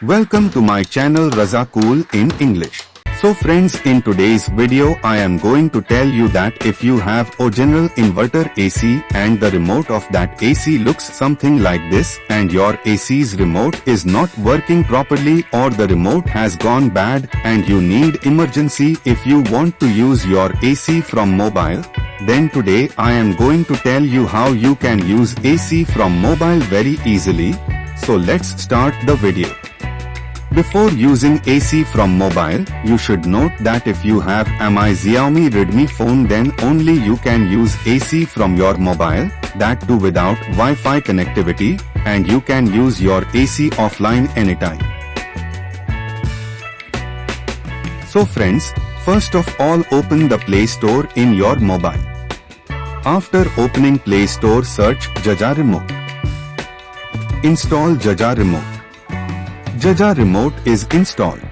Welcome to my channel Raza Cool in English. So friends, in today's video I am going to tell you that if you have a general inverter AC and the remote of that AC looks something like this and your AC's remote is not working properly or the remote has gone bad and you need emergency if you want to use your AC from mobile, then today I am going to tell you how you can use AC from mobile very easily. So let's start the video. Before using AC from mobile, you should note that if you have Mi Xiaomi Redmi phone then only you can use AC from your mobile, that too without Wi-Fi connectivity, and you can use your AC offline anytime. So friends, first of all open the Play Store in your mobile. After opening Play Store, search Jaja Remote. Install Jaja Remote. Jaja Remote is installed.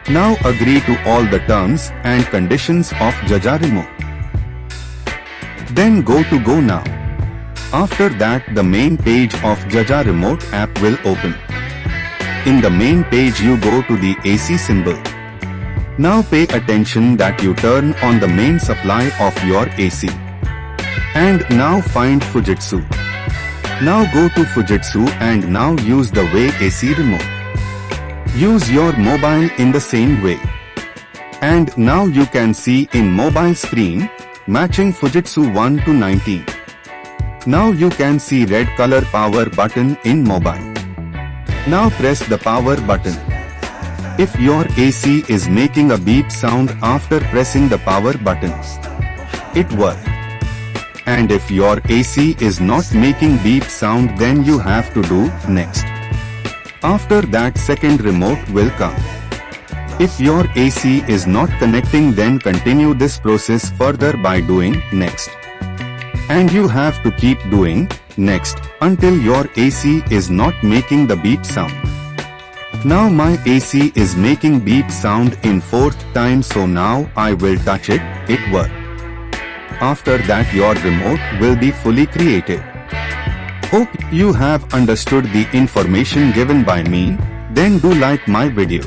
Now agree to all the terms and conditions of Jaja Remote. Then go to Go Now. After that the main page of Jaja Remote app will open. In the main page you go to the AC symbol. Now pay attention that you turn on the main supply of your AC. And now find Fujitsu. Now go to Fujitsu and now use the way AC remote. Use your mobile in the same way. And now you can see in mobile screen, matching Fujitsu 1 to 19. Now you can see red color power button in mobile. Now press the power button. If your AC is making a beep sound after pressing the power button, it works. And if your AC is not making beep sound, then you have to do next. After that second remote will come. If your AC is not connecting, then continue this process further by doing next. And you have to keep doing next until your AC is not making the beep sound. Now my AC is making beep sound in 4th time, so now I will touch it, it works. After that your remote will be fully created. Hope you have understood the information given by me. Then do like my video.